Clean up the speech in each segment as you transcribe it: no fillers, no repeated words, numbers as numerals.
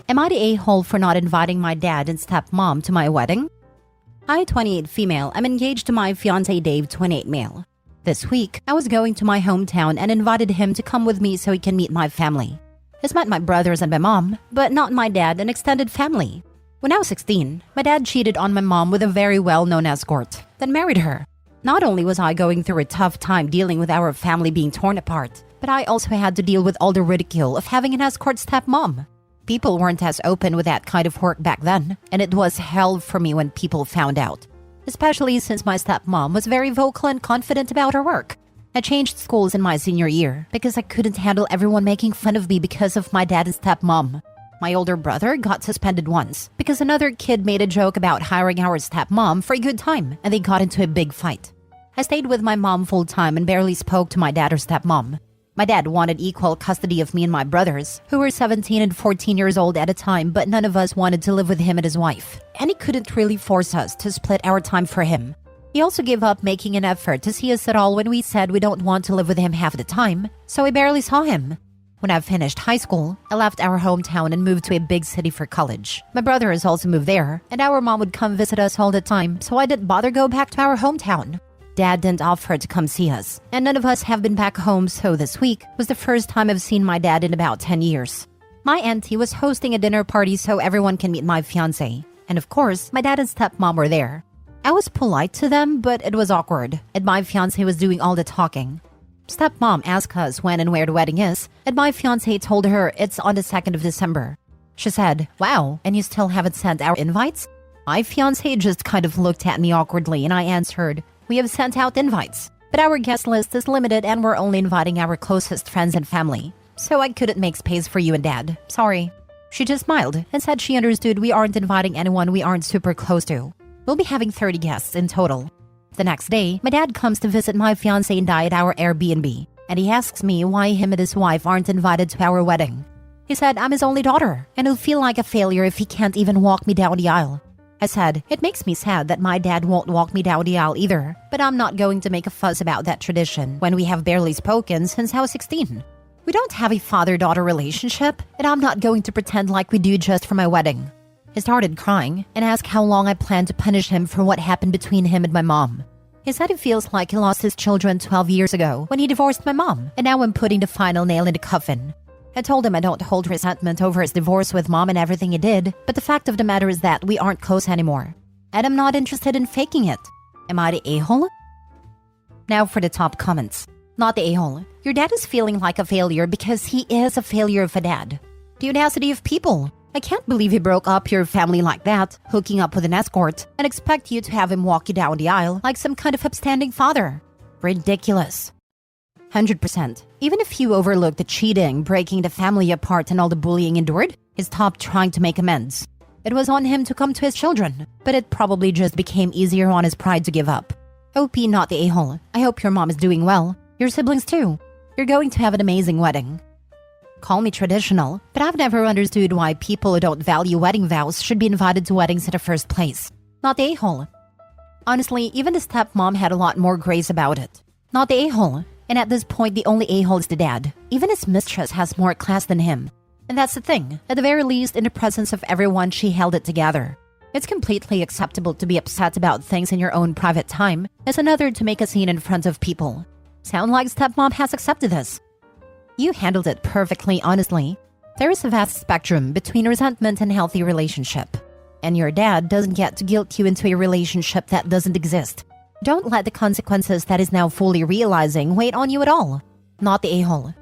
Am I the a-hole for not inviting my dad and stepmom to my wedding? I, 28 female, am engaged to my fiancé Dave, 28 male. This week, I was going to my hometown and invited him to come with me so he can meet my family. He's met my brothers and my mom, but not my dad and extended family. When I was 16, my dad cheated on my mom with a very well-known escort, then married her. Not only was I going through a tough time dealing with our family being torn apart, but I also had to deal with all the ridicule of having an escort stepmom. People weren't as open with that kind of work back then, and it was hell for me when people found out. Especially since my stepmom was very vocal and confident about her work. I changed schools in my senior year because I couldn't handle everyone making fun of me because of my dad and stepmom. My older brother got suspended once because another kid made a joke about hiring our stepmom for a good time, and they got into a big fight. I stayed with my mom full time and barely spoke to my dad or stepmom. My dad wanted equal custody of me and my brothers, who were 17 and 14 years old at a time, but none of us wanted to live with him and his wife, and he couldn't really force us to split our time for him. He also gave up making an effort to see us at all when we said we don't want to live with him half the time, so we barely saw him. When I finished high school, I left our hometown and moved to a big city for college. My brother has also moved there, and our mom would come visit us all the time, so I didn't bother go back to our hometown. Dad didn't offer to come see us, and none of us have been back home, so this week was the first time I've seen my dad in about 10 years. My auntie was hosting a dinner party so everyone can meet my fiancé, and of course, my dad and stepmom were there. I was polite to them, but it was awkward, and my fiancé was doing all the talking. Stepmom asked us when and where the wedding is, and my fiancé told her it's on the 2nd of December. She said, "Wow, and you still haven't sent our invites?" My fiancé just kind of looked at me awkwardly, and I answered, "We have sent out invites, but our guest list is limited and we're only inviting our closest friends and family, so I couldn't make space for you and Dad. Sorry." She just smiled and said she understood we aren't inviting anyone we aren't super close to. We'll be having 30 guests in total. The next day, my dad comes to visit my fiancé and I at our Airbnb, and he asks me why him and his wife aren't invited to our wedding. He said I'm his only daughter, and he'll feel like a failure if he can't even walk me down the aisle. I said, it makes me sad that my dad won't walk me down the aisle either, but I'm not going to make a fuss about that tradition when we have barely spoken since I was 16. We don't have a father-daughter relationship, and I'm not going to pretend like we do just for my wedding. He started crying and asked how long I plan to punish him for what happened between him and my mom. He said he feels like he lost his children 12 years ago when he divorced my mom, and now I'm putting the final nail in the coffin. I told him I don't hold resentment over his divorce with mom and everything he did, but the fact of the matter is that we aren't close anymore. And I'm not interested in faking it. Am I the a-hole? Now for the top comments. Not the a-hole. Your dad is feeling like a failure because he is a failure of a dad. The audacity of people. I can't believe he broke up your family like that, hooking up with an escort, and expect you to have him walk you down the aisle like some kind of upstanding father. Ridiculous. 100%. Even if you overlook the cheating, breaking the family apart, and all the bullying endured, he stopped trying to make amends. It was on him to come to his children, but it probably just became easier on his pride to give up. OP, not the a-hole. I hope your mom is doing well. Your siblings too. You're going to have an amazing wedding. Call me traditional, but I've never understood why people who don't value wedding vows should be invited to weddings in the first place. Not the a-hole. Honestly, even the stepmom had a lot more grace about it. Not the a-hole. And at this point, the only a-hole is the dad. Even his mistress has more class than him. And that's the thing. At the very least, in the presence of everyone, she held it together. It's completely acceptable to be upset about things in your own private time, as another to make a scene in front of people. Sound like stepmom has accepted this. You handled it perfectly, honestly. There is a vast spectrum between resentment and healthy relationship. And your dad doesn't get to guilt you into a relationship that doesn't exist. Don't let the consequences that is now fully realizing wait on you at all. Not the a-hole.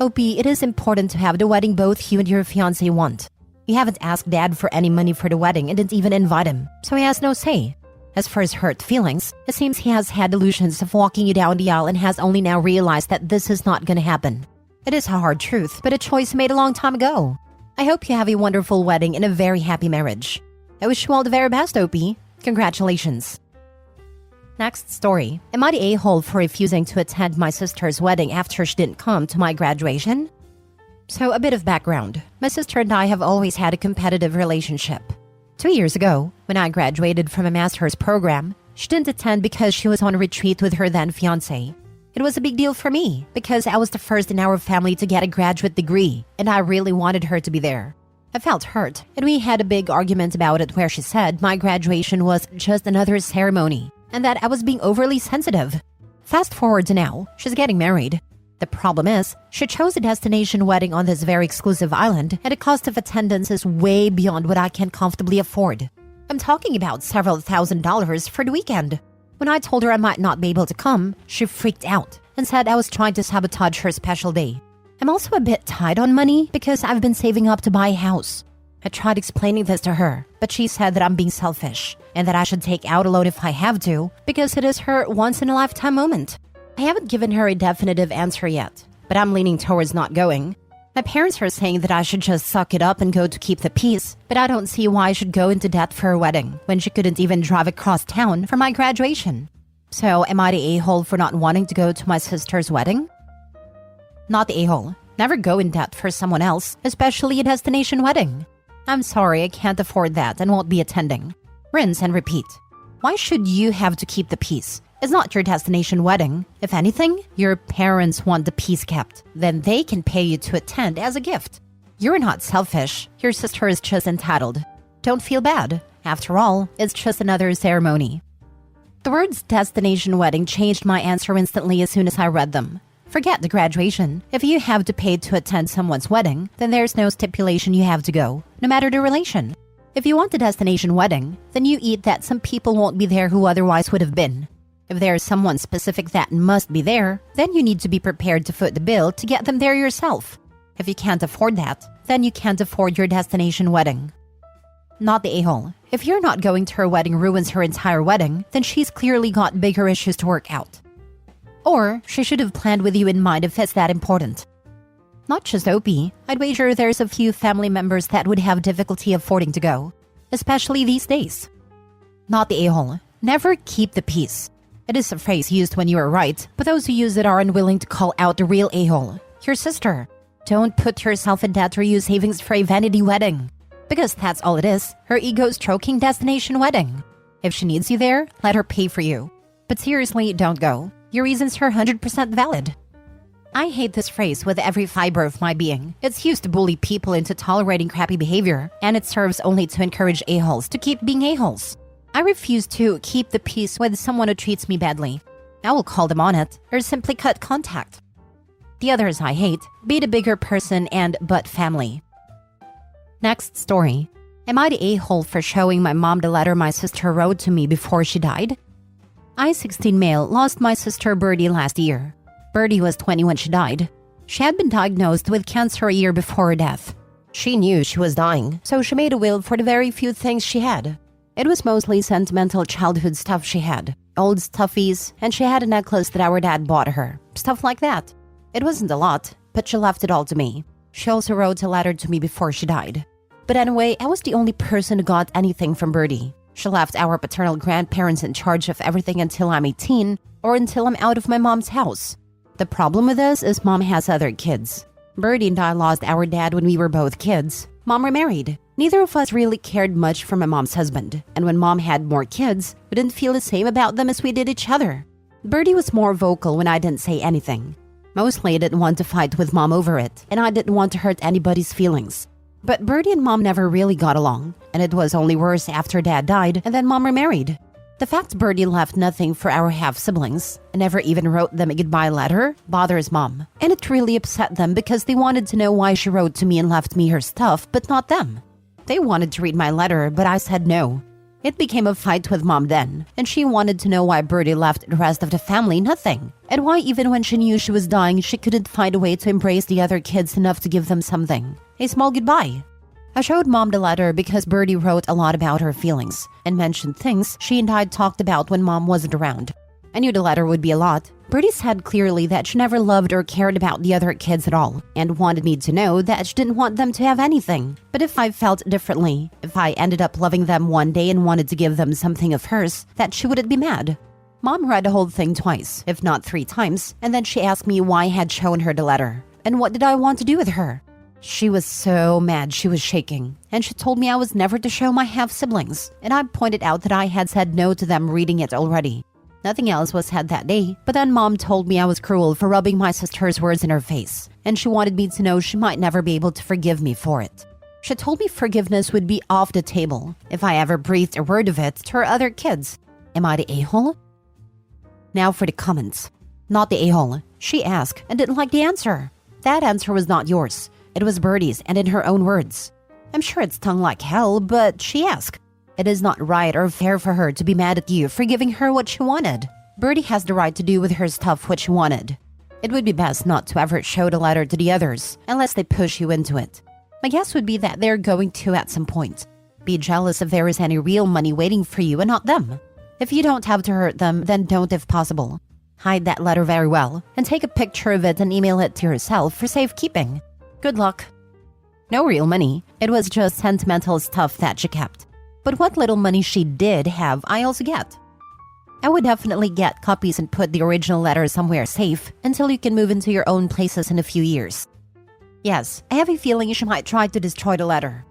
OP, it is important to have the wedding both you and your fiancé want. You haven't asked Dad for any money for the wedding and didn't even invite him, so he has no say. As for his hurt feelings, it seems he has had illusions of walking you down the aisle and has only now realized that this is not gonna happen. It is a hard truth, but a choice made a long time ago. I hope you have a wonderful wedding and a very happy marriage. I wish you all the very best, OP. Congratulations. Next story. Am I the a-hole for refusing to attend my sister's wedding after she didn't come to my graduation? So a bit of background. My sister and I have always had a competitive relationship. 2 years ago, when I graduated from a master's program, she didn't attend because she was on retreat with her then fiancé. It was a big deal for me because I was the first in our family to get a graduate degree, and I really wanted her to be there. I felt hurt, and we had a big argument about it where she said my graduation was just another ceremony and that I was being overly sensitive. Fast forward to now, she's getting married. The problem is, she chose a destination wedding on this very exclusive island, and the cost of attendance is way beyond what I can comfortably afford. I'm talking about several $1,000s for the weekend. When I told her I might not be able to come, she freaked out and said I was trying to sabotage her special day. I'm also a bit tight on money because I've been saving up to buy a house. I tried explaining this to her, but she said that I'm being selfish and that I should take out a loan if I have to because it is her once-in-a-lifetime moment. I haven't given her a definitive answer yet, but I'm leaning towards not going. My parents are saying that I should just suck it up and go to keep the peace, but I don't see why I should go into debt for a wedding when she couldn't even drive across town for my graduation. So am I the a-hole for not wanting to go to my sister's wedding? Not the a-hole. Never go in debt for someone else, especially a destination wedding. I'm sorry, I can't afford that and won't be attending. Rinse and repeat. Why should you have to keep the peace? It's not your destination wedding. If anything, your parents want the peace kept. Then they can pay you to attend as a gift. You're not selfish. Your sister is just entitled. Don't feel bad. After all, it's just another ceremony. The words destination wedding changed my answer instantly as soon as I read them. Forget the graduation. If you have to pay to attend someone's wedding, then there's no stipulation you have to go, no matter the relation. If you want a destination wedding, then you eat that some people won't be there who otherwise would have been. If there's someone specific that must be there, then you need to be prepared to foot the bill to get them there yourself. If you can't afford that, then you can't afford your destination wedding. Not the a-hole. If you're not going to her wedding ruins her entire wedding, then she's clearly got bigger issues to work out. Or she should have planned with you in mind if it's that important. Not just OP, I'd wager there's a few family members that would have difficulty affording to go, especially these days. Not the a-hole. Never keep the peace. It is a phrase used when you are right, but those who use it are unwilling to call out the real a-hole, your sister. Don't put yourself in debt or use savings for a vanity wedding. Because that's all it is, her ego-stroking destination wedding. If she needs you there, let her pay for you. But seriously, don't go. Your reasons are 100% valid. I hate this phrase with every fiber of my being. It's used to bully people into tolerating crappy behavior, and it serves only to encourage a-holes to keep being a-holes. I refuse to keep the peace with someone who treats me badly. I will call them on it, or simply cut contact. The others I hate, be the bigger person and but family. Next story. Am I the a-hole for showing my mom the letter my sister wrote to me before she died? I, 16 male, lost my sister Birdie last year. Birdie was 20 when she died. She had been diagnosed with cancer a year before her death. She knew she was dying, so she made a will for the very few things she had. It was mostly sentimental childhood stuff she had, old stuffies, and she had a necklace that our dad bought her, stuff like that. It wasn't a lot, but she left it all to me. She also wrote a letter to me before she died. But anyway, I was the only person who got anything from Birdie. She left our paternal grandparents in charge of everything until I'm 18, or until I'm out of my mom's house. The problem with this is Mom has other kids. Birdie and I lost our dad when we were both kids. Mom remarried. Neither of us really cared much for my mom's husband, and when Mom had more kids, we didn't feel the same about them as we did each other. Birdie was more vocal when I didn't say anything. Mostly I didn't want to fight with Mom over it, and I didn't want to hurt anybody's feelings. But Birdie and Mom never really got along, and it was only worse after Dad died and then Mom remarried. The fact Birdie left nothing for our half-siblings and never even wrote them a goodbye letter bothers Mom, and it really upset them because they wanted to know why she wrote to me and left me her stuff, but not them. They wanted to read my letter, but I said no. It became a fight with Mom then, and she wanted to know why Birdie left the rest of the family nothing, and why even when she knew she was dying, she couldn't find a way to embrace the other kids enough to give them something. A small goodbye. I showed Mom the letter because Birdie wrote a lot about her feelings and mentioned things she and I talked about when Mom wasn't around. I knew the letter would be a lot. Birdie said clearly that she never loved or cared about the other kids at all and wanted me to know that she didn't want them to have anything. But if I felt differently, if I ended up loving them one day and wanted to give them something of hers, that she wouldn't be mad. Mom read the whole thing twice, if not 3 times, and then she asked me why I had shown her the letter and what did I want to do with her. She was so mad she was shaking, and she told me I was never to show my half-siblings, and I pointed out that I had said no to them reading it already. Nothing else was said that day, but then Mom told me I was cruel for rubbing my sister's words in her face, and she wanted me to know she might never be able to forgive me for it. She told me forgiveness would be off the table if I ever breathed a word of it to her other kids. Am I the a-hole? Now for the comments. Not the a-hole. She asked and didn't like the answer. That answer was not yours. It was Birdie's and in her own words. I'm sure it stung like hell, but she asked. It is not right or fair for her to be mad at you for giving her what she wanted. Birdie has the right to do with her stuff what she wanted. It would be best not to ever show the letter to the others unless they push you into it. My guess would be that they're going to at some point. Be jealous if there is any real money waiting for you and not them. If you don't have to hurt them, then don't if possible. Hide that letter very well and take a picture of it and email it to yourself for safekeeping. Good luck. No real money. It was just sentimental stuff that she kept. But what little money she did have, I also get. I would definitely get copies and put the original letter somewhere safe until you can move into your own places in a few years. Yes, I have a feeling she might try to destroy the letter.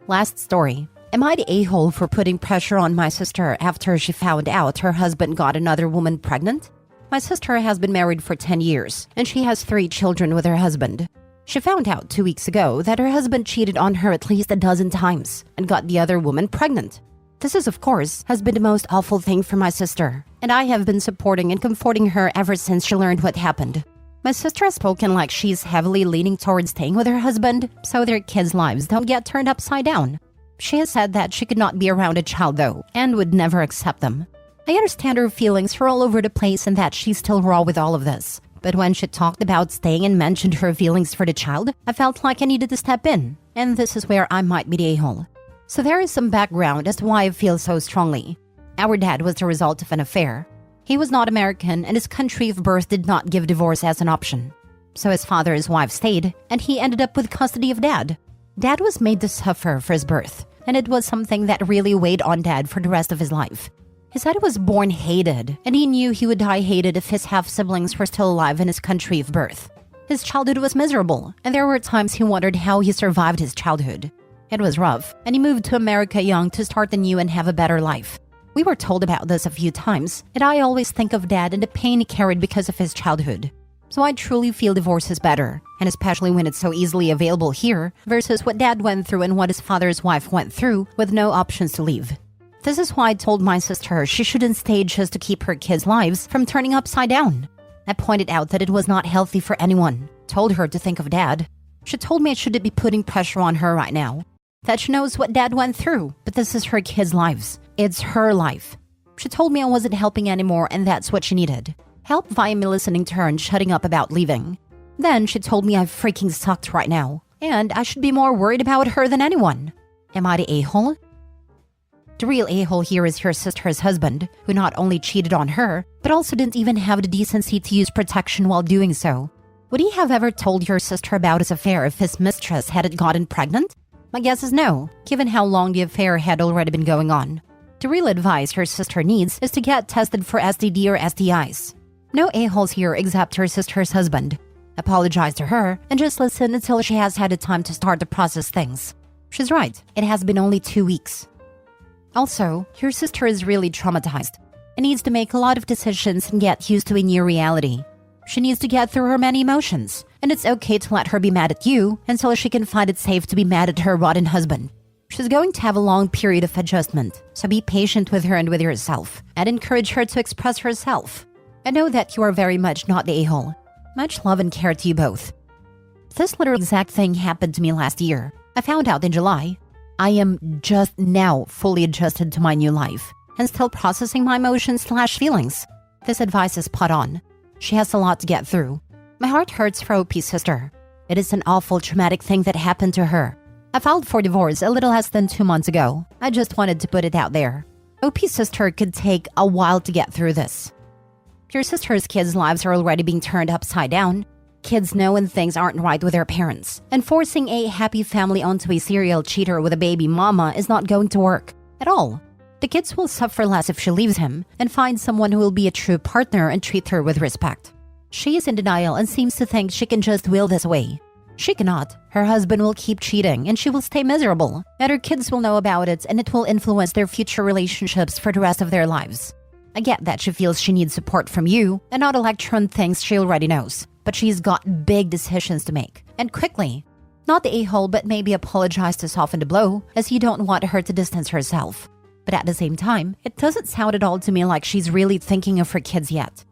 Last story. Am I the a-hole for putting pressure on my sister after she found out her husband got another woman pregnant? My sister has been married for 10 years, and she has 3 children with her husband. She found out 2 weeks ago that her husband cheated on her at least a dozen times and got the other woman pregnant. This is, of course, has been the most awful thing for my sister, and I have been supporting and comforting her ever since she learned what happened. My sister has spoken like she's heavily leaning towards staying with her husband so their kids' lives don't get turned upside down. She has said that she could not be around a child though, and would never accept them. I understand her feelings are all over the place and that she's still raw with all of this. But when she talked about staying and mentioned her feelings for the child, I felt like I needed to step in, and this is where I might be the a-hole. So there is some background as to why I feel so strongly. Our dad was the result of an affair. He was not American, and his country of birth did not give divorce as an option. So his father's wife stayed, and he ended up with custody of Dad. Dad was made to suffer for his birth, and it was something that really weighed on Dad for the rest of his life. He said he was born hated, and he knew he would die hated if his half-siblings were still alive in his country of birth. His childhood was miserable, and there were times he wondered how he survived his childhood. It was rough, and he moved to America young to start anew and have a better life. We were told about this a few times, and I always think of Dad and the pain he carried because of his childhood. So I truly feel divorce is better, and especially when it's so easily available here versus what Dad went through and what his father's wife went through with no options to leave. This is why I told my sister she shouldn't stay just to keep her kids' lives from turning upside down. I pointed out that it was not healthy for anyone, told her to think of Dad. She told me I shouldn't be putting pressure on her right now, that she knows what Dad went through, but this is her kids' lives. It's her life. She told me I wasn't helping anymore and that's what she needed. Help via me listening to her and shutting up about leaving. Then she told me I freaking sucked right now, and I should be more worried about her than anyone. Am I the a-hole? The real a-hole here is your sister's husband, who not only cheated on her, but also didn't even have the decency to use protection while doing so. Would he have ever told your sister about his affair if his mistress hadn't gotten pregnant? My guess is no, given how long the affair had already been going on. The real advice her sister needs is to get tested for STD or STIs. No a-holes here except her sister's husband. Apologize to her and just listen until she has had the time to start to process things. She's right, it has been only 2 weeks. Also, your sister is really traumatized and needs to make a lot of decisions and get used to a new reality. She needs to get through her many emotions, and it's okay to let her be mad at you until she can find it safe to be mad at her rotten husband. She's going to have a long period of adjustment, so be patient with her and with yourself, and encourage her to express herself. I know that you are very much not the a-hole. Much love and care to you both. This literal exact thing happened to me last year. I found out in July. I am just now fully adjusted to my new life and still processing my emotions/feelings. This advice is spot on. She has a lot to get through. My heart hurts for OP's sister. It is an awful traumatic thing that happened to her. I filed for divorce a little less than 2 months ago. I just wanted to put it out there. OP's sister could take a while to get through this. Your sister's kids' lives are already being turned upside down. Kids know when things aren't right with their parents, and forcing a happy family onto a serial cheater with a baby mama is not going to work at all. The kids will suffer less if she leaves him and finds someone who will be a true partner and treat her with respect. She is in denial and seems to think she can just will this away. She cannot. Her husband will keep cheating and she will stay miserable, and her kids will know about it and it will influence their future relationships for the rest of their lives. I get that she feels she needs support from you and not a lecture on things she already knows, but she's got big decisions to make, and quickly. Not the a-hole, but maybe apologize to soften the blow, as you don't want her to distance herself. But at the same time, it doesn't sound at all to me like she's really thinking of her kids yet.